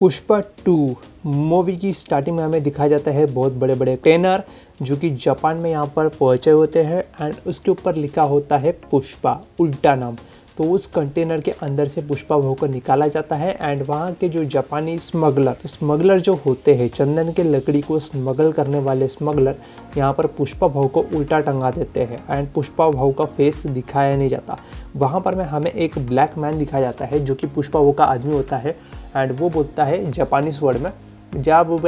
Pushpa 2 movie की starting में हमें दिखाया जाता है बहुत बड़े बड़े कंटेनर जो कि जापान में यहाँ पर पहुँचे होते हैं एंड उसके ऊपर लिखा होता है पुष्पा उल्टा नाम। तो उस कंटेनर के अंदर से पुष्पा भाऊ को निकाला जाता है एंड वहाँ के जो जापानी स्मगलर जो होते हैं, चंदन के लकड़ी को स्मगल करने वाले स्मगलर यहाँ पर पुष्पा भाऊ को उल्टा टंगा देते हैं एंड पुष्पा भाऊ का फेस दिखाया नहीं जाता। वहाँ पर में हमें एक ब्लैक मैन दिखाया जाता है जो कि पुष्पा भाऊ का आदमी होता है एंड वो बोलता है जापानीज वर्ड में जब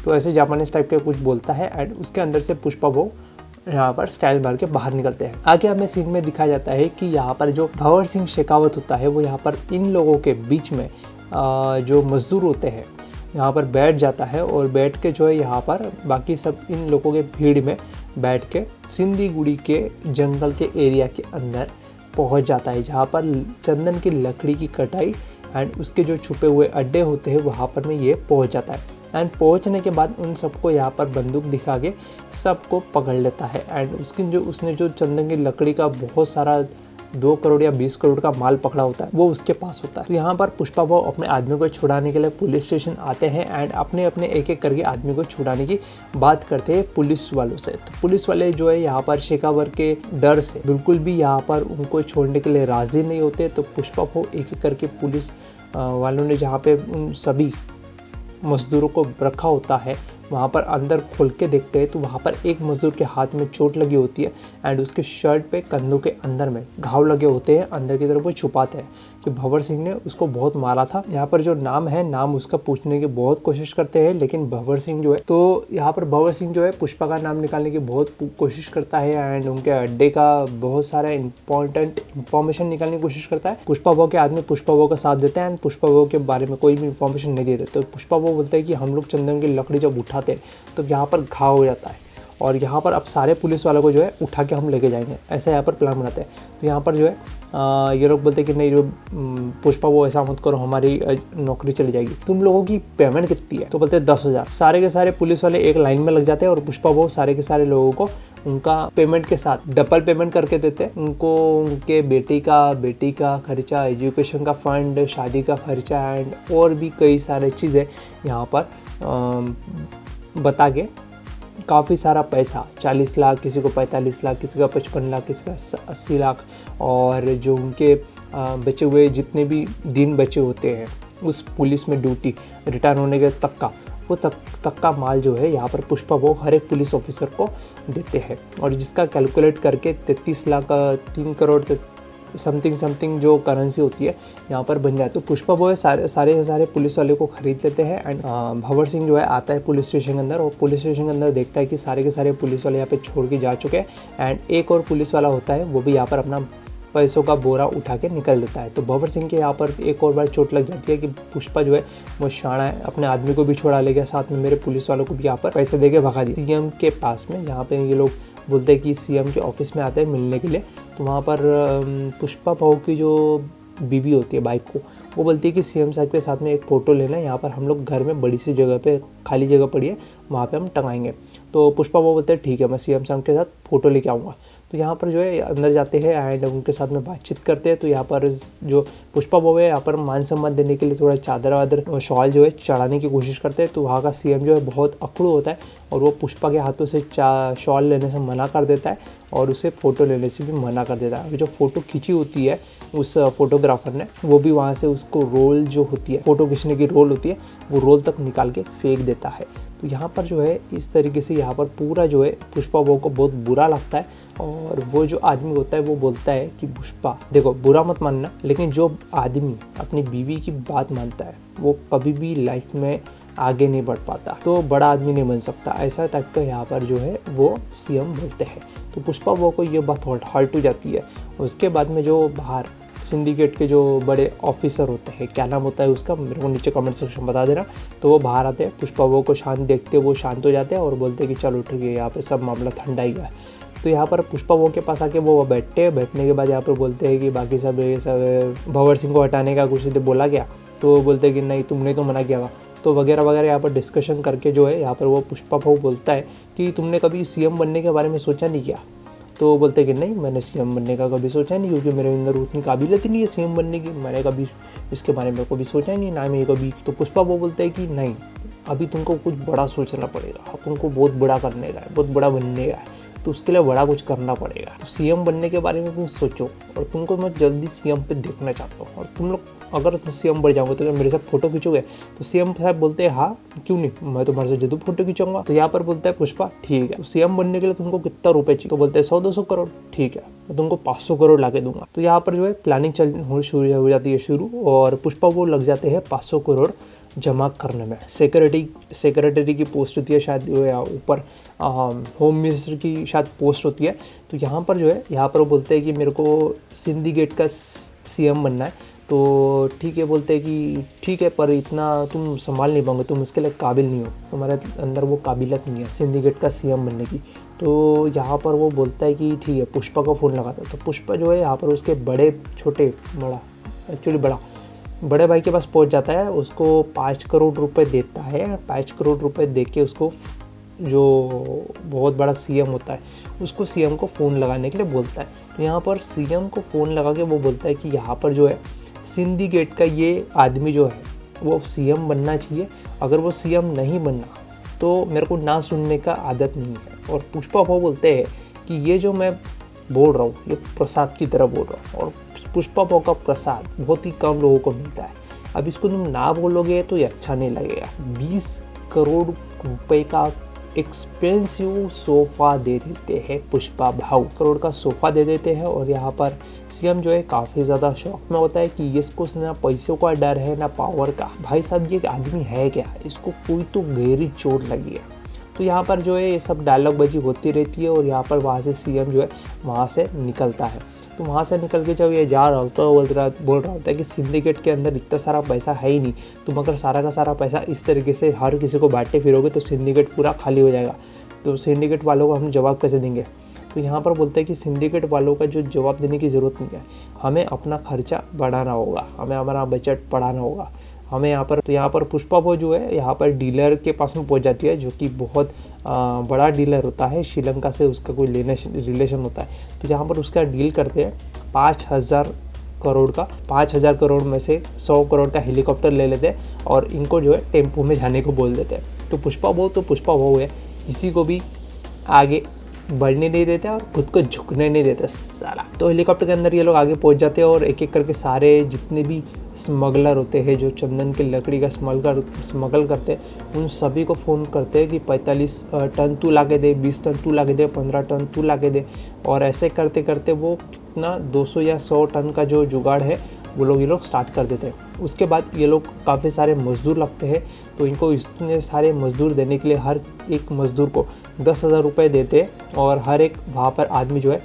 तो ऐसे जापानीज टाइप के कुछ बोलता है एंड उसके अंदर से पुष्पा भाऊ यहाँ पर स्टाइल मार के बाहर निकलते हैं। आगे हमें सीन में दिखाया जाता है कि यहाँ पर जो भंवर सिंह शेखावत होता है वो यहाँ पर इन लोगों के बीच में जो मजदूर होते हैं यहाँ पर बैठ जाता है और बैठ के जो है यहाँ पर बाकी सब इन लोगों के भीड़ में बैठ के सिंदीगुड़ी के जंगल के एरिया के अंदर पहुँच जाता है जहाँ पर चंदन की लकड़ी की कटाई एंड उसके जो छुपे हुए अड्डे होते हैं वहाँ पर में ये पहुँच जाता है एंड पहुँचने के बाद उन सबको यहाँ पर बंदूक दिखा के सबको पकड़ लेता है एंड उसने जो चंदन की लकड़ी का बहुत सारा 2 करोड़ या 20 करोड़ का माल पकड़ा होता है वो उसके पास होता है। तो यहाँ पर पुष्पा भाऊ अपने आदमी को छुड़ाने के लिए पुलिस स्टेशन आते हैं एंड अपने अपने एक एक करके आदमी को छुड़ाने की बात करते हैं पुलिस वालों से। तो पुलिस वाले जो है यहाँ पर शेखावर के डर से बिल्कुल भी यहाँ पर उनको छोड़ने के लिए राजी नहीं होते। तो पुष्पा भाऊ एक एक करके पुलिस वालों ने जहाँ पे उन सभी मजदूरों को रखा होता है वहाँ पर अंदर खोल के देखते हैं तो वहाँ पर एक मजदूर के हाथ में चोट लगी होती है एंड उसके शर्ट पे कंधों के अंदर में घाव लगे होते हैं। अंदर की तरफ वो छुपाते हैं कि भंवर सिंह ने उसको बहुत मारा था। यहाँ पर जो नाम उसका पूछने की बहुत कोशिश करते हैं लेकिन भंवर सिंह जो है तो यहाँ पर भंवर सिंह जो है पुष्पा का नाम निकालने की बहुत कोशिश करता है एंड उनके अड्डे का बहुत सारा इंपॉर्टेंट इन्फॉर्मेशन निकालने की कोशिश करता है। पुष्पा भाऊ के आदमी पुष्पा भाऊ का साथ देते हैं एंड पुष्पा भाऊ के बारे में कोई भी इन्फॉर्मेशन नहीं देते। तो पुष्पा भाऊ बोलते हैं कि हम लोग चंदन की लकड़ी जब उठाते तो यहाँ पर घाव हो जाता है और यहाँ पर अब सारे पुलिस वालों को जो है उठा के हम लेके जाएंगे, ऐसा यहाँ पर प्लान बनाते हैं। तो यहाँ पर जो है ये लोग बोलते हैं कि नहीं पुष्पा वो ऐसा मत करो, हमारी नौकरी चली जाएगी, तुम लोगों की पेमेंट कितनी है? तो बोलते हैं 10,000। सारे के सारे पुलिस वाले एक लाइन में लग जाते हैं और पुष्पा वो सारे के सारे लोगों को उनका पेमेंट के साथ डबल पेमेंट करके देते हैं। उनको उनके बेटी का खर्चा, एजुकेशन का फंड, शादी का खर्चा एंड और भी कई सारे चीज़ें यहाँ पर बता के काफ़ी सारा पैसा 40 लाख, किसी को 45 लाख, किसी का 55 लाख, किसी का 80 लाख और जो उनके बचे हुए जितने भी दिन बचे होते हैं उस पुलिस में ड्यूटी रिटायर होने के तक का वो तक का माल जो है यहाँ पर पुष्पा वो हर एक पुलिस ऑफिसर को देते हैं और जिसका कैलकुलेट करके 33 लाख 3 करोड़ समथिंग जो करेंसी होती है यहाँ पर बन जाए। तो पुष्पा वो है सारे पुलिस वाले को खरीद लेते हैं एंड भंवर सिंह जो है आता है पुलिस स्टेशन के अंदर और पुलिस स्टेशन के अंदर देखता है कि सारे के सारे पुलिस वाले यहाँ पे छोड़ के जा चुके हैं एंड एक और पुलिस वाला होता है वो भी यहाँ पर अपना पैसों का बोरा उठा के निकल देता है। तो भंवर सिंह के यहाँ पर एक और बार चोट लग जाती है कि पुष्पा जो है वो शाना है, अपने आदमी को भी छुड़ा ले गया, साथ में मेरे पुलिस वालों को भी यहाँ पर पैसे दे के भगा दिए। सीएम के पास में जहाँ पे ये लोग बोलते हैं कि सीएम के ऑफिस में आते हैं मिलने के लिए, तो वहाँ पर पुष्पा भाऊ की जो बीवी होती है बाइक को वो बोलती है कि सीएम साहब के साथ में एक फ़ोटो लेना है, यहाँ पर हम लोग घर में बड़ी सी जगह पे खाली जगह पड़ी है वहाँ पे हम टंगाएंगे। तो पुष्पा भाऊ बोलते हैं ठीक है मैं सीएम साहब के साथ फ़ोटो लेके आऊँगा। तो यहाँ पर जो है अंदर जाते हैं एंड उनके साथ में बातचीत करते हैं। तो यहाँ पर जो पुष्पा भाऊ है यहाँ पर मान सम्मान देने के लिए थोड़ा चादर वादर शॉल जो है चढ़ाने की कोशिश करते हैं। तो वहाँ का सीएम जो है बहुत अकड़ू होता है और वो पुष्पा के हाथों से शॉल लेने से मना कर देता है और उसे फ़ोटो लेने से भी मना कर देता है। जो फ़ोटो खींची होती है उस फोटोग्राफर ने वो भी वहाँ से उसको रोल जो होती है फ़ोटो खींचने की रोल होती है वो रोल तक निकाल के फेंक देता है। तो यहाँ पर जो है इस तरीके से यहाँ पर पूरा जो है पुष्पा भाऊ को बहुत बुरा लगता है और वो जो आदमी होता है वो बोलता है कि पुष्पा देखो बुरा मत मानना, लेकिन जो आदमी अपनी बीवी की बात मानता है वो कभी भी लाइफ में आगे नहीं बढ़ पाता, तो बड़ा आदमी नहीं बन सकता, ऐसा टाइप का यहाँ पर जो है वो सीएम बोलते हैं। तो पुष्पा भाऊ को ये बात हर्ट हो जाती है। उसके बाद में जो बाहर सिंडिकेट के जो बड़े ऑफिसर होते हैं, क्या नाम होता है उसका मेरे को नीचे कमेंट सेक्शन बता देना, तो वो बाहर आते हैं, पुष्पा भाऊ को शांत देखते वो शांत हो जाते हैं और बोलते हैं कि चलो ठीक है यहाँ पे सब मामला ठंडा ही गया। तो यहाँ पर पुष्पा भाऊ के पास आके वो बैठने के बाद यहाँ पर बोलते हैं कि बाकी सब ये सब भंवर सिंह को हटाने का कुछ बोला गया, तो वो बोलते हैं कि नहीं तुमने तो मना किया था, तो वगैरह वगैरह यहाँ पर डिस्कशन करके जो है यहाँ पर वो पुष्पा भाऊ बोलता है कि तुमने कभी सीएम बनने के बारे में सोचा नहीं किया। तो बोलते हैं कि नहीं, मैंने सीएम बनने का कभी सोचा नहीं, क्योंकि मेरे अंदर उतनी काबिलियत ही नहीं है सीएम बनने की, मैंने कभी इसके बारे में कभी सोचा ही नहीं, ना मैं कभी। तो पुष्पा वो बोलते हैं कि नहीं, अभी तुमको कुछ बड़ा सोचना पड़ेगा, तुमको बहुत बड़ा करने का है, बहुत बड़ा बनने का है, तो उसके लिए बड़ा कुछ करना पड़ेगा। तो सीएम बनने के बारे में तुम सोचो, और तुमको मैं जल्दी सीएम पे देखना चाहता हूँ, और तुम लोग अगर सीएम बन जाओगे तो मेरे साथ फोटो खींचोगे? तो सीएम साहब बोलते हैं हाँ क्यों नहीं, मैं तुम्हारे साथ जरूर फोटो खींचूंगा। तो यहाँ पर बोलता है पुष्पा ठीक है, तो सीएम बनने के लिए तुमको कितना रुपए चाहिए? तो बोलते हैं 100-200 करोड़। ठीक है, मैं तुमको 500 करोड़ ला के दूंगा। तो यहाँ पर जो है प्लानिंग शुरू हो जाती है शुरू, और पुष्पा वो लग जाते हैं 500 करोड़ जमा करने में। सेक्रेटरी की पोस्ट होती है शायद, या ऊपर होम मिनिस्टर की शायद पोस्ट होती है। तो यहाँ पर जो है, यहाँ पर वो बोलते हैं कि मेरे को सिंधी गेट का सीएम बनना है। तो ठीक है, बोलते हैं कि ठीक है, पर इतना तुम संभाल नहीं पाओगे, तुम इसके लिए काबिल नहीं हो, तुम्हारे अंदर वो काबिलियत नहीं है सिंधी गेट का सीएम बनने की। तो यहाँ पर वो बोलता है कि ठीक है, पुष्पा को फ़ोन लगाता है। तो पुष्पा जो है यहाँ पर उसके बड़े भाई के पास पहुंच जाता है, उसको 5 करोड़ रुपए देता है। 5 करोड़ रुपए दे के उसको, जो बहुत बड़ा सीएम होता है, उसको सीएम को फ़ोन लगाने के लिए बोलता है। तो यहाँ पर सीएम को फ़ोन लगा के वो बोलता है कि यहाँ पर जो है सिंधी गेट का ये आदमी जो है वो सीएम बनना चाहिए, अगर वो सीएम नहीं बनना तो मेरे को ना सुनने का आदत नहीं है। और पुष्पा वो बोलते हैं कि ये जो मैं बोल रहा हूँ ये प्रसाद की तरह बोल रहा हूँ, और पुष्पा भाव का प्रसाद बहुत ही कम लोगों को मिलता है। अब इसको तुम ना बोलोगे तो ये अच्छा नहीं लगेगा। 20 करोड़ रुपए का एक्सपेंसिव सोफ़ा दे देते हैं पुष्पा भाव, करोड़ का सोफ़ा दे देते हैं। और यहाँ पर सीएम जो है काफ़ी ज़्यादा शौक में होता है कि इसको ना पैसों का डर है ना पावर का। भाई साहब ये आदमी है क्या, इसको कोई तो गहरी चोट लगी है। तो यहाँ पर जो है ये सब डायलॉग बाजी होती रहती है, और यहाँ पर वहाँ से सीएम जो है वहाँ से निकलता है। तो वहाँ से निकल के जब ये जा रहा होता है, बोल रहा होता है कि सिंधी गेट के अंदर इतना सारा पैसा है ही नहीं, तुम अगर सारा का सारा पैसा इस तरीके से हर किसी को बांटे फिरोगे तो सिंधी गेट पूरा खाली हो जाएगा, तो सिंधी गेट वालों को हम जवाब कैसे देंगे? तो यहाँ पर बोलते हैं कि सिंधी गेट वालों का जो जवाब देने की ज़रूरत नहीं है, हमें अपना खर्चा बढ़ाना होगा, हमें हमारा बजट बढ़ाना होगा, हमें यहाँ पर। तो यहाँ पर पुष्पा वो जो है यहाँ पर डीलर के पास में पहुँच जाती है, जो कि बहुत बड़ा डीलर होता है, श्रीलंका से उसका कोई रिलेशन होता है। तो यहाँ पर उसका डील करते हैं 5,000 करोड़ का। 5,000 करोड़ में से 100 करोड़ का हेलीकॉप्टर ले लेते हैं, और इनको जो है टेम्पो में जाने को बोल देते हैं। तो पुष्पा वो है, किसी को भी आगे बढ़ने नहीं देते और खुद को झुकने नहीं देते साला। तो हेलीकॉप्टर के अंदर ये लोग आगे पहुंच जाते हैं, और एक एक करके सारे जितने भी स्मगलर होते हैं जो चंदन की लकड़ी का स्मगल करते हैं, उन सभी को फ़ोन करते हैं कि 45 टन तू ला के दे, 20 टन तू ला के दे, 15 टन तू ला के दे। और ऐसे करते करते वो कितना 200 या 100 टन का जो जुगाड़ है वो ये लोग स्टार्ट कर देते हैं। उसके बाद ये लोग काफ़ी सारे मज़दूर लगते हैं, तो इनको इतने सारे मज़दूर देने के लिए हर एक मज़दूर को 10,000 रुपये देते हैं, और हर एक वहाँ पर आदमी जो है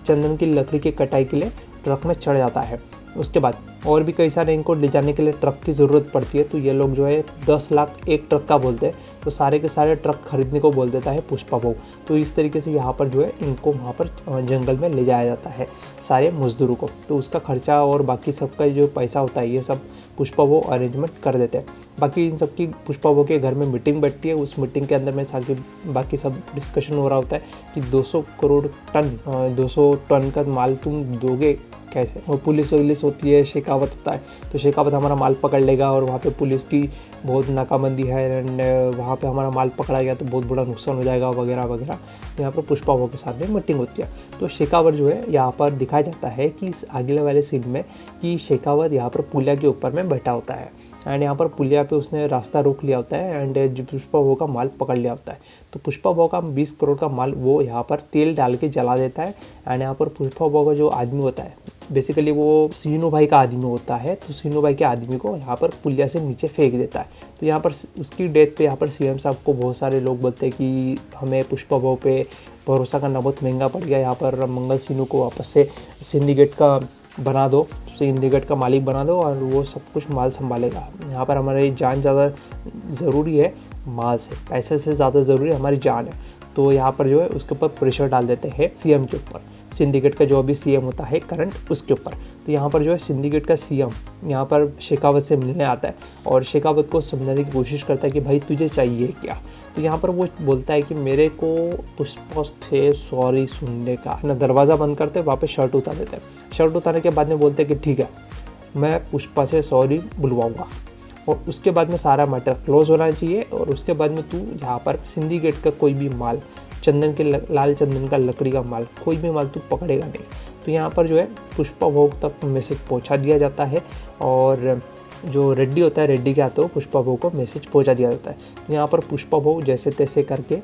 चंदन की लकड़ी की कटाई के लिए ट्रक में चढ़ जाता है। उसके बाद और भी कई सारे इनको ले जाने के लिए ट्रक की ज़रूरत पड़ती है, तो ये लोग जो है 10 लाख एक ट्रक का बोलते हैं, तो सारे के सारे ट्रक खरीदने को बोल देता है पुष्पा भाव। तो इस तरीके से यहाँ पर जो है इनको वहाँ पर जंगल में ले जाया जाता है सारे मज़दूरों को। तो उसका खर्चा और बाकी सबका जो पैसा होता है ये सब पुष्पा भाव अरेंजमेंट कर देते हैं। बाकी इन सब की पुष्पा भाव के घर में मीटिंग बैठती है, उस मीटिंग के अंदर में बाकी सब डिस्कशन हो रहा होता है कि 200 टन का माल तुम दोगे कैसे। और पुलिस होती है, शेखावत होता है, तो शेखावत हमारा माल पकड़ लेगा, और वहाँ पे पुलिस की बहुत नाकाबंदी है, एंड वहाँ पे हमारा माल पकड़ा गया तो बहुत बड़ा नुकसान हो जाएगा वगैरह वगैरह। यहाँ पर पुष्पा भाव के साथ में मीटिंग होती है। तो शेखावत जो है यहाँ पर दिखाया जाता है कि इस आगे वाले सीन में कि शेखावत यहाँ पर पुलिया के ऊपर में बैठा होता है, एंड यहाँ पर पुलिया पे उसने रास्ता रोक लिया होता है, एंड पुष्पा भाव का माल पकड़ लिया होता है। तो पुष्पा भाव का 20 करोड़ का माल वो यहाँ पर तेल डाल के जला देता है, एंड यहाँ पर पुष्पा भाव का जो आदमी होता है बेसिकली वो सीनू भाई का आदमी होता है, तो सीनू भाई के आदमी को यहाँ पर पुलिया से नीचे फेंक देता है। तो यहाँ पर उसकी डेथ पे यहाँ पर सीएम साहब को बहुत सारे लोग बोलते हैं कि हमें पुष्पा भाव पे भरोसा करना बहुत महंगा पड़ गया, यहाँ पर मंगल सीनू को वापस से सिंडिकेट का बना दो, सिंडिकेट का मालिक बना दो, और वो सब कुछ माल संभालेगा। यहाँ पर हमारी जान ज़्यादा ज़रूरी है माल से, पैसे से ज़्यादा ज़रूरी हमारी जान है। तो यहाँ पर जो है उसके ऊपर प्रेशर डाल देते हैं सीएम के ऊपर। सिंडिकेट का जो अभी सीएम होता है करंट, उसके ऊपर। तो यहाँ पर जो है सिंडिकेट का सीएम यहाँ पर शेखावत से मिलने आता है और शेखावत को समझाने की कोशिश करता है कि भाई तुझे चाहिए क्या। तो यहाँ पर वो बोलता है कि मेरे को पुष्पा से सॉरी सुनने का ना। दरवाज़ा बंद करते वहाँ पे शर्ट उतार देते हैं। शर्ट उतारने के बाद में बोलते हैं कि ठीक है, मैं पुष्पा से सॉरी बुलवाऊँगा और उसके बाद में सारा मैटर क्लोज होना चाहिए। और उसके बाद में तू यहाँ पर सिंडिकेट का कोई भी माल, चंदन के लाल चंदन का लकड़ी का माल, कोई भी माल तू पकड़ेगा नहीं। तो यहाँ पर जो है पुष्पा भोग तक मैसेज पहुँचा दिया जाता है और जो रेड्डी होता है, रेड्डी के हाथों पुष्पा भोग को मैसेज पहुँचा दिया जाता है। तो यहाँ पर पुष्पा भोग जैसे तैसे करके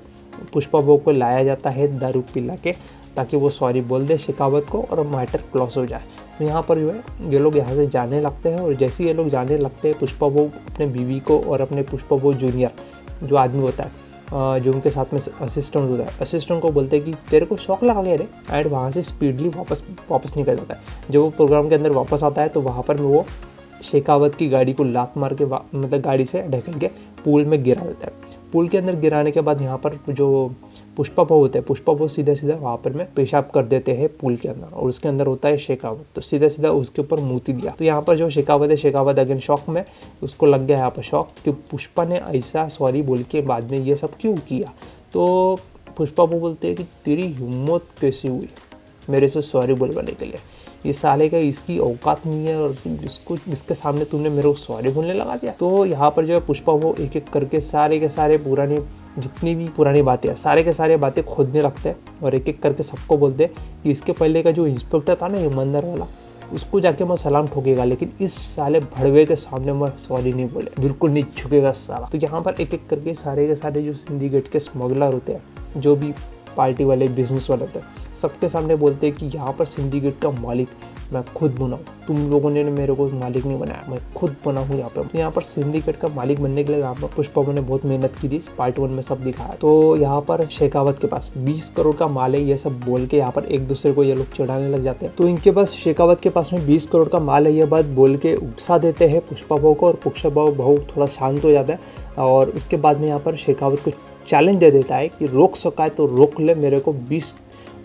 पुष्पा भोग को लाया जाता है दारू पिला के, ताकि वो सॉरी बोल दे शेखावत को और मैटर क्लोज हो जाए। तो यहाँ पर जो है ये लोग यहाँ से जाने लगते हैं और जैसे ये लोग जाने लगते हैं पुष्पा भोग अपने बीवी को और अपने पुष्पा भोग जूनियर जो आदमी होता है, जो उनके साथ में असिस्टेंट होता है, असिस्टेंट को बोलते हैं कि तेरे को शौक लगा गया रे, एंड वहाँ से स्पीडली वापस निकल जाता है। जब वो प्रोग्राम के अंदर वापस आता है तो वहाँ पर वो शेखावत की गाड़ी को लात मार के मतलब गाड़ी से ढकेल के पूल में गिरा देता है। पूल के अंदर गिराने के बाद यहाँ पर जो पुष्पा भोग होते हैं, पुष्पा भोग सीधा सीधा वहाँ पर में पेशाब कर देते हैं पूल के अंदर और उसके अंदर होता है शेखावत। तो सीधा सीधा उसके ऊपर मूती दिया। तो यहाँ पर जो शेखावत है, शेखावत अगेन शॉक में, उसको लग गया यहाँ पर शॉक कि पुष्पा ने ऐसा सॉरी बोल के बाद में ये सब क्यों किया। तो पुष्पा भोग बोलते हैं कि तेरी हिम्मत कैसी हुई मेरे से सॉरी बोलवाने के लिए, ये साले का इसकी औकात नहीं है और इसके सामने तुमने मेरे को सॉरी बोलने लगा दिया। तो यहाँ पर जो है पुष्पा वो एक एक करके सारे के सारे पुरानी जितनी भी पुरानी बातें हैं सारे के सारे बातें खोदने लगते हैं और एक एक करके सबको बोलते हैं कि इसके पहले का जो इंस्पेक्टर था ना ईमानदार वाला, उसको जाके मैं सलाम ठोकेगा, लेकिन इस साले भड़वे के सामने मैं सॉरी नहीं बोले, बिल्कुल नहीं झुकेगा साला। तो यहाँ पर एक एक करके सारे के सारे जो सिंडिकेट के स्मगलर होते हैं, जो भी पार्टी वाले बिजनेस वाले होते हैं, सबके सामने बोलते हैं कि यहाँ पर सिंडिकेट का मालिक मैं खुद बना हूँ, तुम लोगों ने मेरे को मालिक नहीं बनाया, मैं खुद बना हूँ यहाँ पर। तो यहाँ पर सिंडिकेट का मालिक बनने के लिए यहाँ पर पुष्पा ने बहुत मेहनत की थी, पार्ट 1 में सब दिखाया। तो यहाँ पर शेखावत के पास 20 करोड़ का माल है, ये सब बोल के यहाँ पर एक दूसरे को ये लोग चढ़ाने लग जाते हैं। तो इनके पास शेखावत के पास में 20 करोड़ का माल है, ये बात बोल के उकसा देते हैं पुष्पा भाव को और पुष्पा भाव थोड़ा शांत हो जाता है और उसके बाद में यहाँ पर शेखावत को चैलेंज दे देता है कि रोक सका है तो रोक ले, मेरे को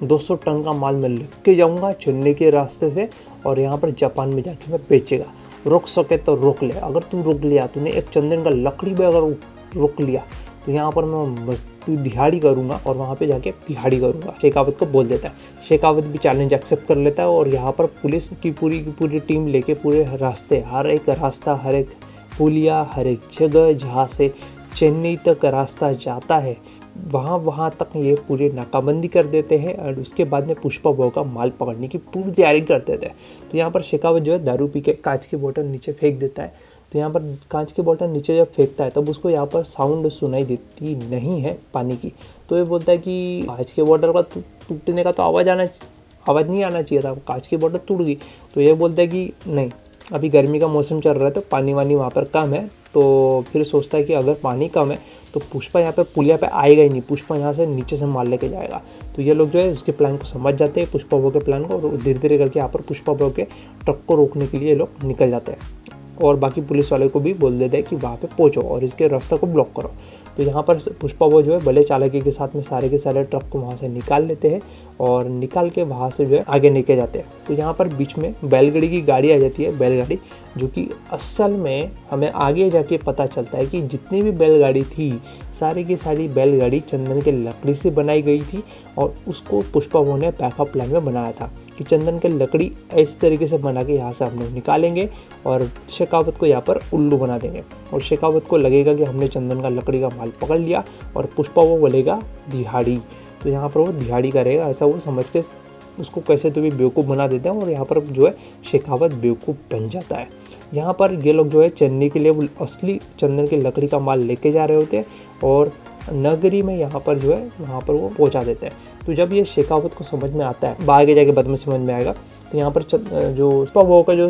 200 टन का माल मैं लेके जाऊंगा चेन्नई के रास्ते से और यहाँ पर जापान में जाके मैं बेचेगा, रोक सके तो रोक ले। अगर तू रोक लिया, तूने एक चंदन का लकड़ी भी अगर रोक लिया तो यहाँ पर मैं दिहाड़ी करूँगा और वहाँ पे जाके दिहाड़ी करूँगा, शेखावत को बोल देता है। शेखावत भी चैलेंज एक्सेप्ट कर लेता है और यहाँ पर पुलिस की पूरी टीम लेके पूरे रास्ते, हर एक रास्ता, हर एक पुलिया, हर एक जगह जहाँ से चेन्नई तक रास्ता जाता है वहाँ तक ये पूरी नाकाबंदी कर देते हैं और उसके बाद में पुष्पा भाव का माल पकड़ने की पूरी तैयारी कर देते हैं। तो यहाँ पर शेखावत जो है दारू पी के कांच की बोतल नीचे फेंक देता है। तो यहाँ पर कांच की बोतल नीचे जब फेंकता है तब उसको यहाँ पर साउंड सुनाई देती नहीं है पानी की। तो ये बोलता है कि कांच के बोतल का टूटने का तो आवाज़ नहीं आना चाहिए था, कांच की बोतल टूट गई। तो ये बोलता है कि नहीं, अभी गर्मी का मौसम चल रहा है तो पानी वानी वहाँ पर कम है। तो फिर सोचता है कि अगर पानी कम है तो पुष्पा यहाँ पे पुलिया पे आएगा ही नहीं, पुष्पा यहाँ से नीचे से मार लेके जाएगा। तो ये लोग जो है उसके प्लान को समझ जाते हैं, पुष्पा भाव के प्लान को, और धीरे धीरे करके यहाँ पर पुष्पा भाव के ट्रक को रोकने के लिए ये लोग निकल जाते हैं और बाकी पुलिस वाले को भी बोल देते हैं कि वहाँ पे पहुँचो और इसके रास्ते को ब्लॉक करो। तो यहाँ पर पुष्पा भाव जो है भले चालाकी के साथ में सारे के सारे ट्रक को वहाँ से निकाल लेते हैं और निकाल के वहाँ से जो है आगे निकल जाते हैं। तो यहाँ पर बीच में बैलगाड़ी की गाड़ी आ जाती है, बैलगाड़ी, जो कि असल में हमें आगे जाके पता चलता है कि जितनी भी बैलगाड़ी थी सारी की सारी बैलगाड़ी चंदन के लकड़ी से बनाई गई थी और उसको पुष्पा भाव ने बैकअप प्लान में बनाया था कि चंदन के लकड़ी इस तरीके से बना के यहाँ से हम लोग निकालेंगे और शेखावत को यहाँ पर उल्लू बना देंगे और शेखावत को लगेगा कि हमने चंदन का लकड़ी का माल पकड़ लिया और पुष्पा वो बोलेगा दिहाड़ी। तो यहाँ पर वो दिहाड़ी करेगा, ऐसा वो समझ के उसको कैसे तो भी बेवकूफ़ बना देते हैं और यहाँ पर जो है शेखावत बेवकूफ़ बन जाता है। यहाँ पर ये लोग जो है चेन्नई के लिए वो असली चंदन की लकड़ी का माल लेके जा रहे होते हैं और नगरी में यहाँ पर जो है वहाँ पर वो पहुँचा देते हैं। तो जब ये शेखावत को समझ में आता है, आगे जाके बाद में समझ में आएगा, तो यहाँ पर जो पुष्पा भाव का जो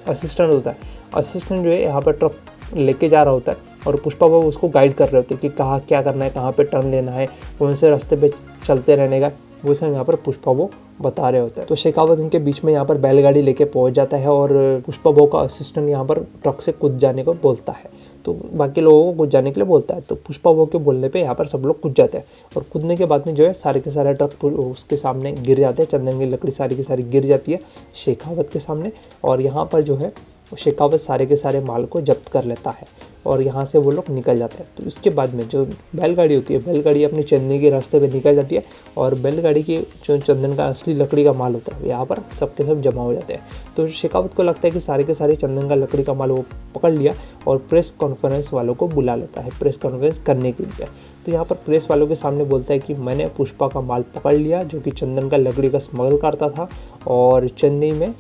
असिस्टेंट होता है, असिस्टेंट जो है यहाँ पर ट्रक लेके जा रहा होता है और पुष्पा भाव उसको गाइड कर रहे होते हैं कि कहाँ क्या करना है, कहाँ पे टर्न लेना है, कौन से रास्ते पे चलते रहने का, वो सब यहाँ पर पुष्पा वो बता रहे होते हैं। तो शेखावत उनके बीच में यहाँ पर बैलगाड़ी लेके पहुँच जाता है और पुष्पा बहू का असिस्टेंट यहाँ पर ट्रक से कूद जाने को बोलता है, तो बाकी लोगों को कूद जाने के लिए बोलता है। तो पुष्पा बहू के बोलने पे यहाँ पर सब लोग कूद जाते हैं और कूदने के बाद में जो है सारे के सारे ट्रक उसके सामने गिर जाते हैं। चंदन की लकड़ी सारी की सारी गिर जाती है शेखावत के सामने और यहाँ पर जो है शेखावत सारे के सारे माल को जब्त कर लेता है और यहाँ से वो लोग निकल जाते हैं। तो इसके बाद में जो बैलगाड़ी होती है, बैलगाड़ी अपनी चंदनी के रास्ते पे निकल जाती है और बैलगाड़ी की जो चंदन का असली लकड़ी का माल होता है यहाँ पर सबके सब जमा हो जाते हैं। तो शेखावत को लगता है कि सारे के सारे चंदन का लकड़ी का माल वो पकड़ लिया और प्रेस कॉन्फ्रेंस वालों को बुला लेता है प्रेस कॉन्फ्रेंस करने के लिए। तो यहाँ पर प्रेस वालों के सामने बोलता है कि मैंने पुष्पा का माल पकड़ लिया जो कि चंदन का लकड़ी का स्मगल करता था और चेन्नई में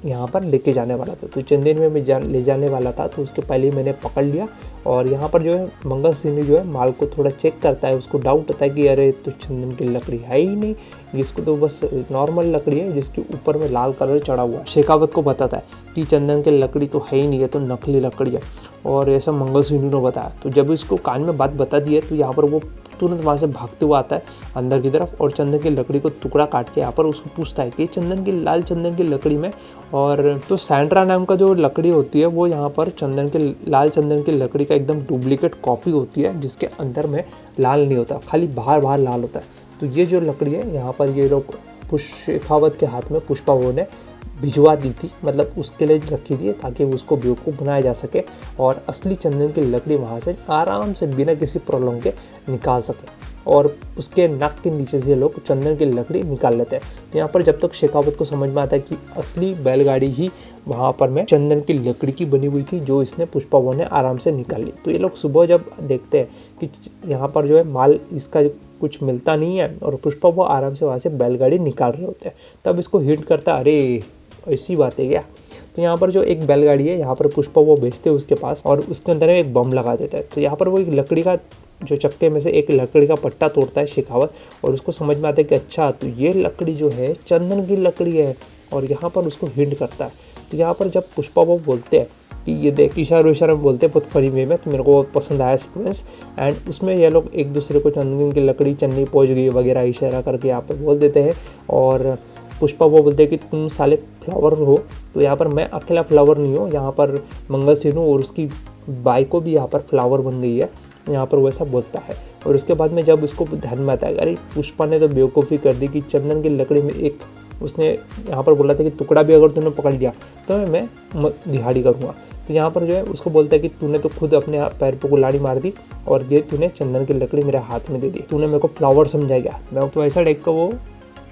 यहाँ पर लेके जाने वाला था। तो चंदन में मैं ले जाने वाला था, तो उसके पहले ही मैंने पकड़ लिया। और यहाँ पर जो है मंगल सिंह जो है माल को थोड़ा चेक करता है, उसको डाउट होता है कि अरे तो चंदन की लकड़ी है ही नहीं, इसको तो बस नॉर्मल लकड़ी है जिसके ऊपर में लाल कलर चढ़ा हुआ है। शेखावत को बताता है कि चंदन की लकड़ी तो है ही नहीं है, तो नकली लकड़ी है और ऐसा मंगल सिंह ने बताया। तो जब इसको कान में बात बता दी है तो यहाँ पर वो तुरंत वहाँ से भागते हुआ आता है अंदर की तरफ और चंदन की लकड़ी को टुकड़ा काट के यहाँ पर उसको पूछता है कि चंदन की लाल चंदन की लकड़ी में। और तो सैंड्रा नाम का जो लकड़ी होती है वो यहाँ पर चंदन के लाल चंदन की लकड़ी का एकदम डुप्लीकेट कॉपी होती है जिसके अंदर में लाल नहीं होता, खाली बाहर बाहर लाल होता है। तो ये जो लकड़ी है यहाँ पर ये लोग शेखावत के हाथ में पुष्पा बहू ने भिजवा दी थी, मतलब उसके लिए रखी थी ताकि उसको बेवकूफ़ बनाया जा सके और असली चंदन की लकड़ी वहाँ से आराम से बिना किसी प्रॉब्लम के निकाल सके। और उसके नाक के नीचे से लोग चंदन की लकड़ी निकाल लेते हैं। तो यहाँ पर जब तक शेखावत को समझ में आता है कि असली बैलगाड़ी ही वहाँ पर में चंदन की लकड़ी की बनी हुई थी जो इसने पुष्पा बहू ने आराम से निकाल ली। तो ये लोग सुबह जब देखते हैं कि यहाँ पर जो है माल इसका कुछ मिलता नहीं है और पुष्पा बहू आराम से वहाँ से बैलगाड़ी निकाल रहे होते हैं, तब इसको हिट करता है अरे ऐसी बात है क्या। तो यहाँ पर जो एक बैलगाड़ी है यहाँ पर पुष्पा वो बेचते हैं उसके पास और उसके अंदर एक बम लगा देता है। तो यहाँ पर वो एक लकड़ी का जो चक्के में से एक लकड़ी का पट्टा तोड़ता है शेखावत और उसको समझ में आता है कि अच्छा तो ये लकड़ी जो है चंदन की लकड़ी है और यहाँ पर उसको हिंट करता है। तो यहाँ पर जब पुष्पा वो बोलते हैं कि ये देख इशारा में बोलते हैं बहुत फनी वे में, तो मेरे को पसंद आया सीक्वेंस। एंड उसमें ये लोग एक दूसरे को चंदन की लकड़ी चन्नी पहुँच गई वगैरह इशारा करके यहाँ पर बोल देते हैं। और पुष्पा वो बोलते हैं कि तुम साले फ्लावर हो, तो यहाँ पर मैं अकेला फ्लावर नहीं हूँ, यहाँ पर मंगल सिंह और उसकी बाई को भी यहाँ पर फ्लावर बन गई है, यहाँ पर वैसा बोलता है। और उसके बाद में जब उसको ध्यान में आता है अरे पुष्पा ने तो बेवकूफ़ी कर दी कि चंदन की लकड़ी में एक उसने यहाँ पर बोला था कि टुकड़ा भी अगर तूने पकड़ लिया तो मैं दिहाड़ी करूँगा। तो यहाँ पर जो है उसको बोलता है कि तूने तो खुद अपने पैर पे कुल्हाड़ी मार दी और ये तूने चंदन की लकड़ी मेरे हाथ में दे दी, तूने मेरे को फ्लावर समझाएगा। मैं तो ऐसा टाइप का वो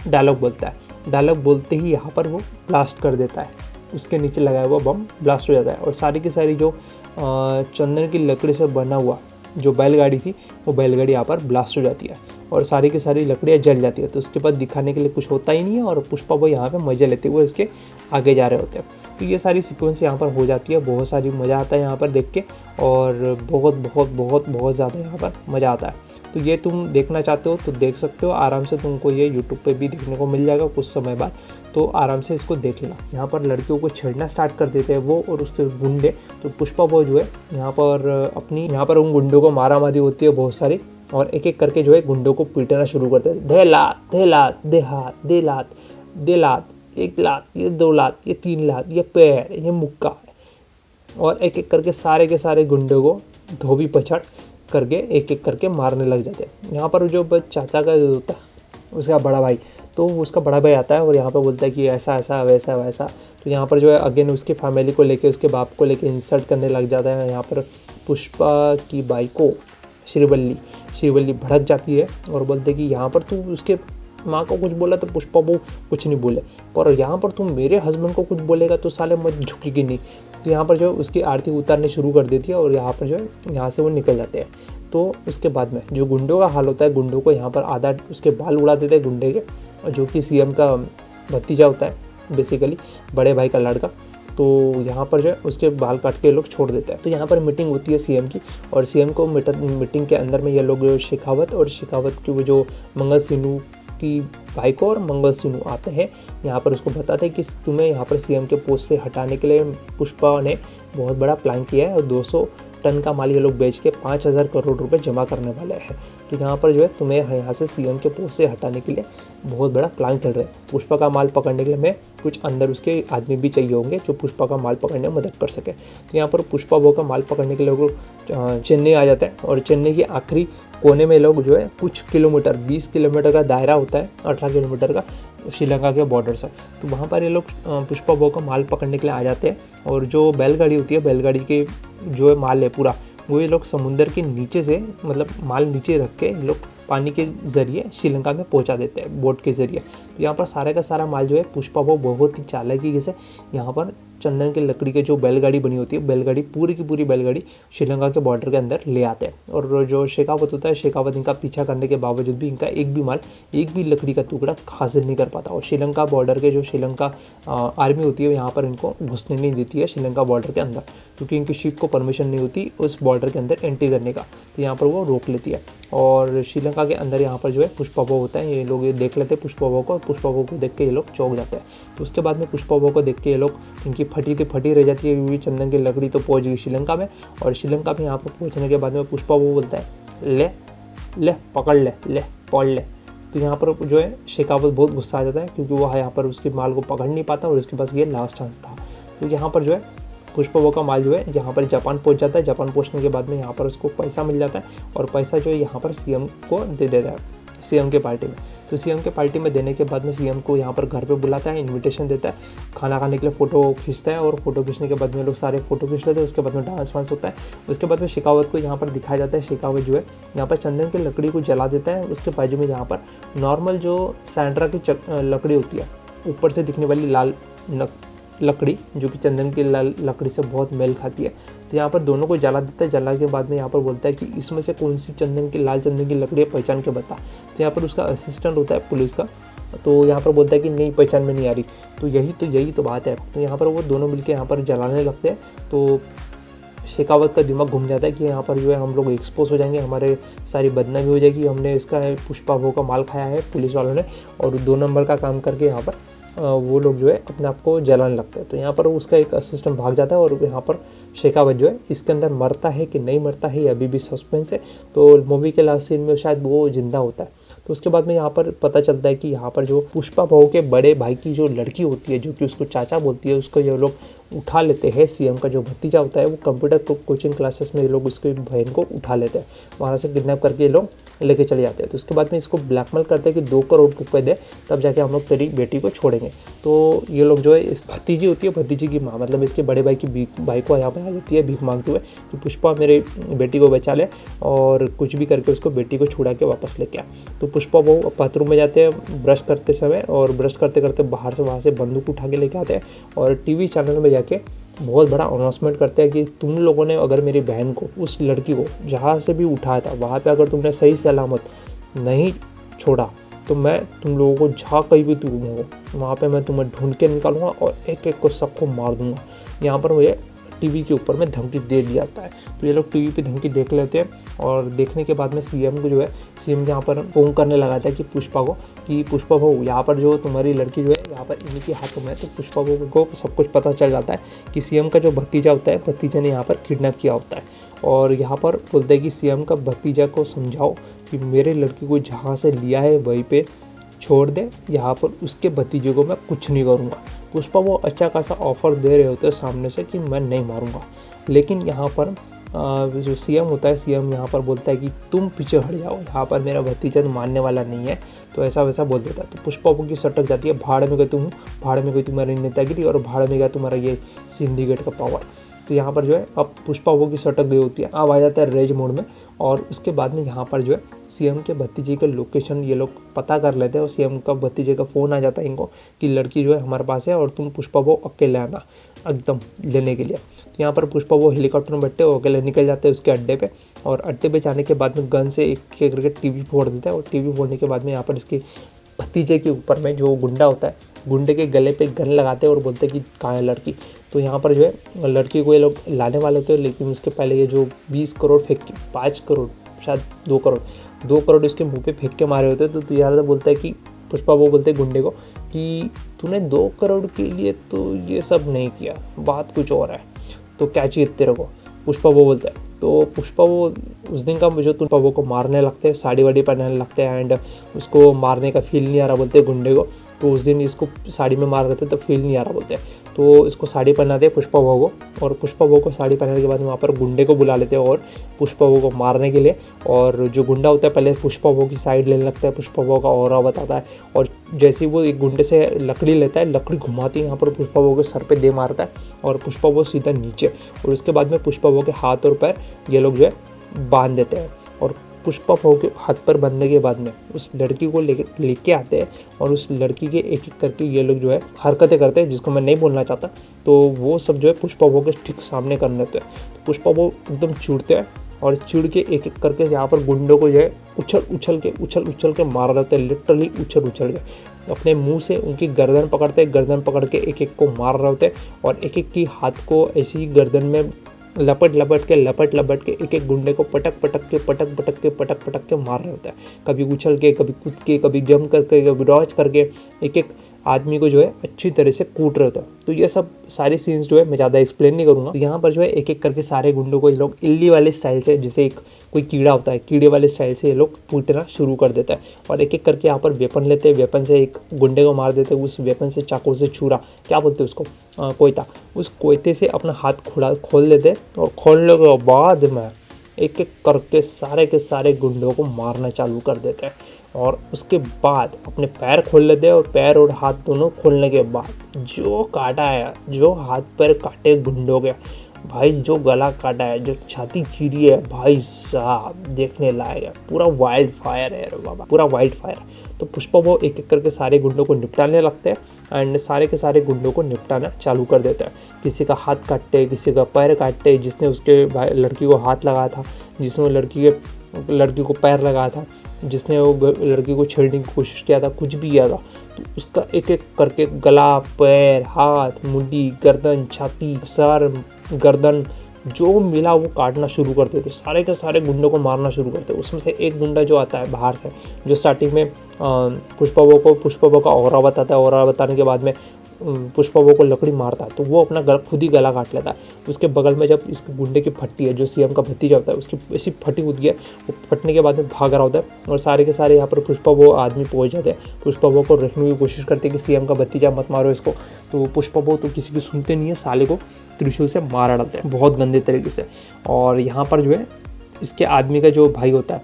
डायलॉग बोलता है। डायलॉग बोलते ही यहाँ पर वो ब्लास्ट कर देता है, उसके नीचे लगाया हुआ बम ब्लास्ट हो जाता है और सारी की सारी जो चंदन की लकड़ी से बना हुआ जो बैलगाड़ी थी वो बैलगाड़ी यहाँ पर ब्लास्ट हो जाती है और सारी की सारी लकड़ियाँ जल जाती है। तो उसके बाद दिखाने के लिए कुछ होता ही नहीं है और पुष्पा वो यहाँ पे मज़े लेते हुए उसके आगे जा रहे होते हैं। तो ये सारी सीक्वेंस यहाँ पर हो जाती है, बहुत सारी मज़ा आता है यहाँ पर देख के और बहुत बहुत बहुत बहुत ज़्यादा यहाँ पर मज़ा आता है। तो ये तुम देखना चाहते हो तो देख सकते हो आराम से, तुमको ये यूट्यूब पे भी देखने को मिल जाएगा कुछ समय बाद, तो आराम से इसको देख लेना। यहाँ पर लड़कियों को छेड़ना स्टार्ट कर देते हैं वो और उसके गुंडे। तो पुष्पा वो जो है यहाँ पर उन गुंडों को मारा मारी होती है बहुत सारी और एक एक करके जो है गुंडों को पीटना शुरू करते हैं। दे लात दे लात दे हाथ दे लात दे लात, एक लात ये दो लात ये तीन लात ये पैर ये मुक्का, और एक एक करके सारे के सारे गुंडों को धोबी पछाड़ करके एक एक करके मारने लग जाते हैं। यहाँ पर जो चाचा का होता है उसका बड़ा भाई, तो उसका बड़ा भाई आता है और यहाँ पर बोलता है कि ऐसा ऐसा वैसा वैसा। तो यहाँ पर जो है अगेन उसकी फैमिली को लेके उसके बाप को लेके इंसल्ट करने लग जाता है। यहाँ पर पुष्पा की बाई को श्रीवल्ली भड़क जाती है और बोलते कि यहाँ पर तू उसके माँ को कुछ बोला तो पुष्पा वो कुछ नहीं बोले, पर यहाँ पर तुम मेरे हस्बैंड को कुछ बोलेगा तो साले मत झुकेगी नहीं। तो यहाँ पर जो उसकी आरती उतारनी शुरू कर देती है और यहाँ पर जो है यहाँ से वो निकल जाते हैं। तो उसके बाद में जो गुंडों का हाल होता है, गुंडों को यहाँ पर आधा उसके बाल उड़ा देते हैं गुंडे के, जो कि सीएम का भतीजा होता है बेसिकली बड़े भाई का लड़का। तो यहाँ पर जो है उसके बाल काट के लोग छोड़ देते हैं। तो यहाँ पर मीटिंग होती है सीएम की और सीएम को मीटिंग के अंदर में ये लोग शेखावत की वो जो मंगल सिन्हू की भाई को और मंगल सिन्हू आते हैं यहाँ पर उसको बताते हैं कि तुम्हें यहाँ पर सीएम के पोस्ट से हटाने के लिए पुष्पा ने बहुत बड़ा प्लान किया है और 200 टन का माल ये लोग बेच के 5,000 करोड़ रुपए जमा करने वाले हैं। तो यहाँ पर जो है तुम्हें यहाँ से सीएम के पोस्ट से हटाने के लिए बहुत बड़ा प्लान चल रहा है। पुष्पा का माल पकड़ने के लिए हमें कुछ अंदर उसके आदमी भी चाहिए होंगे जो पुष्पा का माल पकड़ने में मदद कर सके। तो यहाँ पर पुष्पा वो का माल पकड़ने के लिए लोग चेन्नई आ जाते हैं और चेन्नई के आखिरी कोने में लोग जो है कुछ किलोमीटर 20 किलोमीटर का दायरा होता है, 18 किलोमीटर का श्रीलंका के बॉर्डर से। तो वहाँ पर ये लोग पुष्पा वो का माल पकड़ने के लिए आ जाते हैं और जो बैलगाड़ी होती है, बैलगाड़ी के जो है माल है पूरा वो ये लोग समुंदर के नीचे से मतलब माल नीचे रख के ये लोग पानी के ज़रिए श्रीलंका में पहुंचा देते हैं बोट के ज़रिए। तो यहाँ पर सारे का सारा माल जो है पुष्पा वो बहुत ही चालाकी से यहाँ पर चंदन की लकड़ी के जो बैलगाड़ी बनी होती है, बैलगाड़ी पूरी की पूरी बैलगाड़ी श्रीलंका के बॉर्डर के अंदर ले आते हैं। और जो शेखावत होता है, शेखावत इनका पीछा करने के बावजूद भी इनका एक भी माल, एक भी लकड़ी का टुकड़ा हासिल नहीं कर पाता। और श्रीलंका बॉर्डर के जो श्रीलंका आर्मी होती है यहाँ पर इनको घुसने नहीं देती है श्रीलंका बॉर्डर के अंदर, क्योंकि इनकी शिप को परमिशन नहीं होती उस बॉर्डर के अंदर एंट्री करने का। तो यहाँ पर वो रोक लेती है और श्रीलंका के अंदर यहाँ पर जो है पुष्पा होता है। ये लोग ये देख लेते हैं पुष्पा को, पुष्पा को देख के ये लोग चौंक जाते हैं। तो उसके बाद में पुष्पा को देख के ये लोग, इनकी फटी रह जाती है क्योंकि चंदन की लकड़ी तो पहुंच गई श्रीलंका में। और श्रीलंका में यहाँ पर पहुंचने के बाद में पुष्पा बोलता है ले ले पकड़ ले ले पकड़ ले। तो यहाँ पर जो है शेखावत बहुत गुस्सा आ जाता है क्योंकि वो यहाँ पर उसके माल को पकड़ नहीं पाता और उसके पास ये लास्ट चांस था। तो यहाँ पर जो है पुष्पा का माल जो है यहाँ पर जापान पहुँच जाता है। जापान पहुँचने के बाद में यहाँ पर उसको पैसा मिल जाता है और पैसा जो है यहाँ पर सीएम को दे देता है, सीएम के पार्टी में। तो सीएम के पार्टी में देने के बाद में सीएम को यहाँ पर घर पे बुलाता है, इनविटेशन देता है, खाना खाने के लिए फ़ोटो खींचता है और फोटो खींचने के बाद में लोग सारे फ़ोटो खींच लेते हैं। उसके बाद में डांस वांस होता है। उसके बाद में शेखावत को यहाँ पर दिखाया जाता है। शेखावत जो है यहाँ पर चंदन की लकड़ी को जला देता है। उसके बाजू में यहाँ पर नॉर्मल जो सैंड्रा की लकड़ी होती है, ऊपर से दिखने वाली लाल लकड़ी जो कि चंदन की लकड़ी से बहुत मेल खाती है, तो यहाँ पर दोनों को जला देता है। जला के बाद में यहाँ पर बोलता है कि इसमें से कौन सी लाल चंदन की लकड़ी है, पहचान के बता। तो यहाँ पर उसका असिस्टेंट होता है पुलिस का, तो यहाँ पर बोलता है कि नहीं पहचान में नहीं आ रही। तो यही तो बात है। तो यहाँ पर वो दोनों मिलकर यहाँ पर जलाने लगते हैं। तो शेखावत का दिमाग घूम जाता है कि यहाँ पर जो है हम लोग एक्सपोज हो जाएंगे, हमारे सारी बदनामी हो जाएगी, हमने इसका पुष्पा का माल खाया है पुलिस वालों ने। और 2 नंबर का काम करके यहाँ पर वो लोग जो है अपने आप को जलाने लगते हैं। तो यहाँ पर उसका एक असिस्टेंट भाग जाता है और यहाँ पर शेखावत जो है इसके अंदर मरता है कि नहीं मरता है, ये अभी भी सस्पेंस है। तो मूवी के लास्ट सीन में शायद वो जिंदा होता है। तो उसके बाद में यहाँ पर पता चलता है कि यहाँ पर जो पुष्पा के बड़े भाई की जो लड़की होती है, जो कि उसको चाचा बोलती है, उसको ये लोग उठा लेते हैं। सीएम का जो भतीजा होता है वो कंप्यूटर कोचिंग क्लासेस में ये लोग उसकी बहन को उठा लेते हैं, वहाँ से किडनैप करके ये लोग लेके चले जाते हैं। तो उसके बाद में इसको ब्लैकमेल करते हैं कि 2 करोड़ रुपए दे तब जाके हम लोग तेरी बेटी को छोड़ेंगे। तो ये लोग जो है, इस भतीजी होती है, भतीजी की माँ मतलब इसके बड़े भाई की भाई को यहाँ पर आ जाती है भीख मांगते हुए कि पुष्पा मेरे बेटी को बचा ले और कुछ भी करके उसको बेटी को छुड़ा के वापस लेके आ। तो पुष्पा वो बाथरूम में जाते हैं ब्रश करते समय, और ब्रश करते करते बाहर से वहाँ से बंदूक उठा के लेके आते हैं और टीवी चैनल में जाके बहुत बड़ा अनाउंसमेंट करते हैं कि तुम लोगों ने अगर मेरी बहन को, उस लड़की को जहाँ से भी उठाया था वहाँ पे अगर तुमने सही सलामत नहीं छोड़ा तो मैं तुम लोगों को जहाँ कहीं भी तुम हो वहाँ पे मैं तुम्हें ढूंढ के निकालूंगा और एक एक को सबको मार दूंगा। यहाँ पर मुझे टीवी के ऊपर में धमकी दे दिया जाता है। तो ये लोग टीवी पे धमकी देख लेते हैं और देखने के बाद में सीएम को जो है, सीएम यहाँ पर फोन करने लगाता है कि पुष्पा को, कि पुष्पा बहू यहाँ पर जो तुम्हारी लड़की जो है यहाँ पर इन्हीं के हाथों में है। तो पुष्पा बहू को सब कुछ पता चल जाता है कि सीएम का जो भतीजा होता है, भतीजे ने यहाँ पर किडनैप किया होता है। और यहाँ पर बोलते हैं कि सीएम का भतीजा को समझाओ कि मेरे लड़की को जहाँ से लिया है वहीं पे छोड़ दे, यहाँ पर उसके भतीजे को मैं कुछ नहीं करूँगा। पुष्पा वो अच्छा खासा ऑफर दे रहे होते हैं सामने से कि मैं नहीं मारूंगा, लेकिन यहाँ पर जो सीएम होता है, सीएम यहाँ पर बोलता है कि तुम पीछे हट जाओ, यहाँ पर मेरा भतीजा मानने वाला नहीं है। तो ऐसा वैसा बोल देता है। तो पुष्पा की सटक जाती है, भाड़ में गए तुम, भाड़ में गई तुम्हारी नेतागिरी और भाड़ में गया तुम्हारा ये सिंडिकेट का पावर। तो यहाँ पर जो है अब पुष्पा की सटक गई होती है, अब आ जाता है रेज मोड में। और उसके बाद में यहाँ पर जो है सीएम के भतीजे का लोकेशन ये लोग पता कर लेते हैं और सीएम का भतीजे का फ़ोन आ जाता है इनको कि लड़की जो है हमारे पास है और तुम पुष्पा अकेले आना एकदम लेने के लिए। तो यहाँ पर पुष्पा हेलीकॉप्टर में बैठे अकेले निकल जाते हैं उसके अड्डे पे, और अड्डे पे जाने के बाद में गन से एक एक करके टीवी फोड़ देता है। और टीवी फोड़ने के बाद में यहाँ पर इसके भतीजे के ऊपर में जो गुंडा होता है, गुंडे के गले पे गन लगाते हैं और बोलते हैं कि कहाँ है लड़की। तो यहाँ पर जो है लड़की को ये लोग लाने वाले होते हैं, लेकिन उसके पहले ये जो 20 करोड़ फेंक के, 5 करोड़ शायद 2 करोड़ उसके मुंह पे फेंक के मारे होते हैं। तो यहाँ तो बोलता है कि पुष्पा बोलते हैं गुंडे को कि तूने 2 करोड़ के लिए तो ये सब नहीं किया, बात कुछ और है, तो क्या चाहिए तेरे को। पुष्पा बोलता है तो पुष्पा वो उस दिन का जो पुष्पा वो को मारने लगते हैं, साड़ी वाड़ी पहनाने लगते हैं एंड उसको मारने का फील नहीं आ रहा बोलते गुंडे को। तो उस दिन इसको साड़ी में मार रहे थे तो फील नहीं आ रहा बोलते, तो इसको साड़ी पहनाते हैं पुष्पा भाऊ को। और पुष्पा भाऊ को साड़ी पहनाने के बाद वहाँ पर गुंडे को बुला लेते हैं और पुष्पा भाऊ को मारने के लिए। और जो गुंडा होता है पहले पुष्पा भाऊ की साइड लेने लगता है, पुष्पा भाऊ का ऑरा बताता है। और जैसे ही वो एक गुंडे से लकड़ी लेता है, लकड़ी घुमाती है यहाँ पर पुष्पा भाऊ के सर पे दे मारता है और पुष्पा भाऊ सीधा नीचे। और उसके बाद में पुष्पा भाऊ के हाथ और पैर ये लोग जो है बांध देते हैं। और पुष्पा भाऊ के हाथ पर बांधने के बाद में उस लड़की को लेके आते हैं और उस लड़की के एक एक करके ये लोग जो है हरकतें करते हैं, जिसको मैं नहीं बोलना चाहता। तो वो सब जो है पुष्पा भाऊ के ठीक सामने करने लगते हैं। तो पुष्पा भाऊ एकदम चिढ़ते हैं और चिढ़ के एक एक करके यहाँ पर गुंडों को जो है उछल के मार रहे थे, लिटरली उछल के अपने मुंह से उनकी गर्दन पकड़ के एक एक को मार रहे होते। और एक एक की हाथ को ऐसे ही गर्दन में लपट के एक एक गुंडे को पटक के मार रहे होता है। कभी उछल के, कभी कूद के, कभी जंप करके, कभी डॉज करके एक एक आदमी को जो है अच्छी तरह से कूट रहे होता है। तो ये सब सारे सीन्स जो है मैं ज़्यादा एक्सप्लेन नहीं करूँगा। तो यहाँ पर जो है एक एक करके सारे गुंडों को ये लोग इल्ली वाले स्टाइल से, जैसे एक कोई कीड़ा होता है, कीड़े वाले स्टाइल से ये लोग कूटना शुरू कर देता है। और एक एक करके यहाँ पर वेपन लेते हैं, वेपन से एक गुंडे को मार देते हैं, उस वेपन से चाकू से छुरा, क्या बोलते हैं उसको, कोयता, उस कोयते से अपना हाथ खोल देते हैं। और खोलने के बाद में एक एक करके सारे के सारे गुंडों को मारना चालू कर देते हैं। और उसके बाद अपने पैर खोल लेते हैं और पैर और हाथ दोनों खोलने के बाद जो काटा है, जो हाथ पैर काटे गुंडों के भाई, जो गला काटा है, जो छाती चीरी है भाई साहब, देखने लायक है। पूरा वाइल्ड फायर है बाबा, पूरा वाइल्ड फायर। तो पुष्पा वो एक एक करके सारे गुंडों को निपटाने लगते हैं एंड सारे के सारे गुंडों को निपटाना चालू कर देता है। किसी का हाथ काटते, किसी का पैर काटते, जिसने उसके लड़की को हाथ लगाया था, जिसने लड़की को पैर लगाया था, जिसने वो लड़की को छेड़ने की कोशिश किया था, कुछ भी किया था, तो उसका एक एक करके गला, पैर, हाथ, मुंडी, गर्दन, छाती, सर, गर्दन जो मिला वो काटना शुरू करते थे। सारे के सारे गुंडों को मारना शुरू करते। उसमें से एक गुंडा जो आता है बाहर से, जो स्टार्टिंग में पुष्पा भाऊ का ऑरा बताता है, ऑरा बताने के बाद में पुष्पा भाऊ को लकड़ी मारता है, तो वो अपना खुद ही गला काट लेता है। उसके बगल में जब इसके गुंडे की फट्टी है, जो सीएम का भतीजा होता है, उसकी ऐसी फटी कूद गया, वो फटने के बाद में भाग रहा होता है और सारे के सारे यहाँ पर पुष्पा भाऊ आदमी पहुँच जाते हैं। पुष्पा भाऊ को रखने की कोशिश करते हैं कि सीएम का भतीजा मत मारो इसको। तो पुष्पा भाऊ तो किसी की सुनते नहीं है, साले को त्रिशूल से मार डालते हैं बहुत गंदे तरीके से। और यहाँ पर जो है इसके आदमी का जो भाई होता है,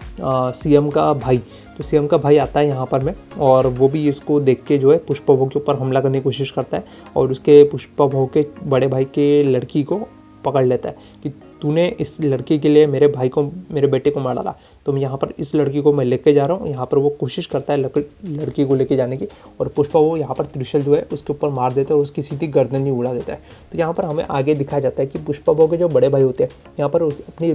सीएम का भाई, तो सीएम का भाई आता है यहाँ पर में, और वो भी इसको देख के जो है पुष्पा भाऊ के ऊपर हमला करने की कोशिश करता है और उसके पुष्पा भाऊ के बड़े भाई के लड़की को पकड़ लेता है कि तूने इस लड़की के लिए मेरे बेटे को मार डाला, तो मैं यहाँ पर इस लड़की को मैं लेके जा रहा हूँ। यहाँ पर वो कोशिश करता है लड़की को लेके जाने की, और पुष्पा वो यहाँ पर त्रिशूल जो है उसके ऊपर मार देता है और उसकी सीधी गर्दन ही उड़ा देता है। तो यहाँ पर हमें आगे दिखाया जाता है कि पुष्पा भाऊ के जो बड़े भाई होते हैं, यहाँ पर अपनी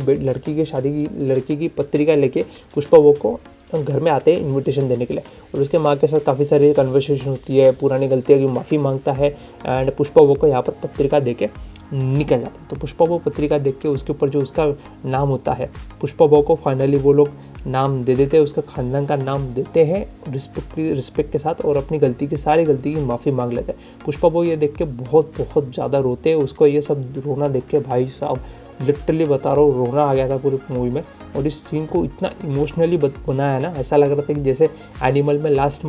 लड़की की पत्रिका लेके पुष्पा भाऊ को घर में आते हैं इनविटेशन देने के लिए, और उसके माँ के साथ काफ़ी सारी कन्वर्सेशन होती है, पुरानी गलतियों की माफ़ी मांगता है एंड पुष्पा भाऊ को यहाँ पर पत्रिका देके निकल जाता है। तो पुष्पा भाऊ पत्रिका देख के उसके ऊपर जो उसका नाम होता है, पुष्पा भाऊ को फाइनली वो लोग नाम दे देते हैं, उसका खानदान का नाम देते हैं रिस्पेक्ट के साथ, और अपनी गलती की माफ़ी मांग लेते हैं। पुष्पा भाऊ ये देख के बहुत ज़्यादा रोते हैं। उसको ये सब रोना देख के भाई साहब लिटरली बता रहा हूँ, रोना आ गया था पूरी मूवी में। और इस सीन को इतना इमोशनली बनाया है ना, ऐसा लग रहा था कि जैसे एनिमल में लास्ट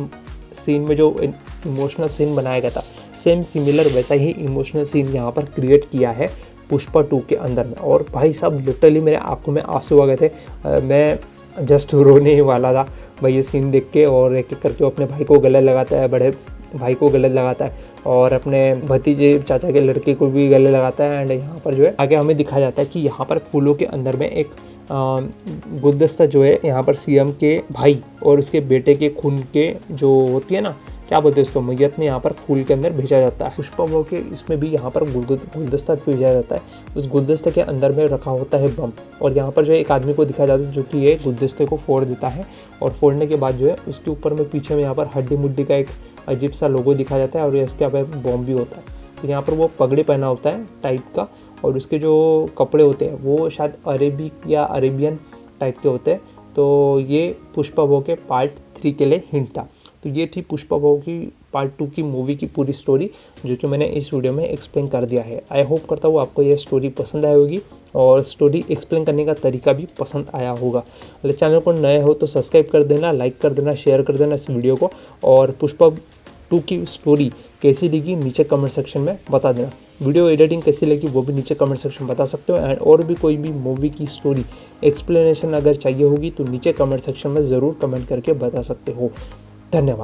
सीन में जो इमोशनल सीन बनाया गया था, सेम सिमिलर वैसा ही इमोशनल सीन यहाँ पर क्रिएट किया है पुष्पा 2 के अंदर में। और भाई साहब लिटरली मेरे आंखों में आंसू आ गए थे, मैं जस्ट रोने ही वाला था भाई ये सीन देख के। और एक एक करके अपने भाई को गले लगाता है, बड़े भाई को गले लगाता है, और अपने भतीजे चाचा के लड़के को भी गले लगाता है। एंड यहाँ पर जो है आगे हमें दिखाया जाता है कि यहाँ पर फूलों के अंदर में एक गुलदस्ता जो है यहाँ पर सीएम के भाई और उसके बेटे के खून के जो होती है ना, क्या बोलते हैं उसको, मैयत में यहाँ पर फूल के अंदर भेजा जाता है। पुष्पा भाऊ के इसमें भी यहाँ पर गुलदस्ता भेजा जाता है। उस गुलदस्ते के अंदर में रखा होता है बम, और यहाँ पर जो एक आदमी को दिखाया जाता है जो कि ये गुलदस्ते को फोड़ देता है, और फोड़ने के बाद जो है उसके ऊपर में पीछे में यहाँ पर हड्डी मुड्डी का एक अजीब सा लोगो दिखाया जाता है, और इसके यहाँ पर बम भी होता है। तो यहाँ पर वो पगड़ी पहना होता है टाइप का, और उसके जो कपड़े होते हैं वो शायद अरेबिक या अरेबियन टाइप के होते हैं। तो ये पुष्पा भाऊ के पार्ट 3 के लिए हिंट था। तो ये थी पुष्पा भाऊ की पार्ट 2 की मूवी की पूरी स्टोरी, जो कि मैंने इस वीडियो में एक्सप्लेन कर दिया है। आई होप करता हूँ आपको ये स्टोरी पसंद आई होगी और स्टोरी एक्सप्लेन करने का तरीका भी पसंद आया होगा। अगर चैनल को नए हो तो सब्सक्राइब कर देना, लाइक कर देना, शेयर कर देना इस वीडियो को, और पुष्पा 2 की स्टोरी कैसी लगी नीचे कमेंट सेक्शन में बता देना। वीडियो एडिटिंग कैसी लगी वो भी नीचे कमेंट सेक्शन में बता सकते हो। एंड और भी कोई भी मूवी की स्टोरी एक्सप्लेनेशन अगर चाहिए होगी तो नीचे कमेंट सेक्शन में ज़रूर कमेंट करके बता सकते हो। धन्यवाद।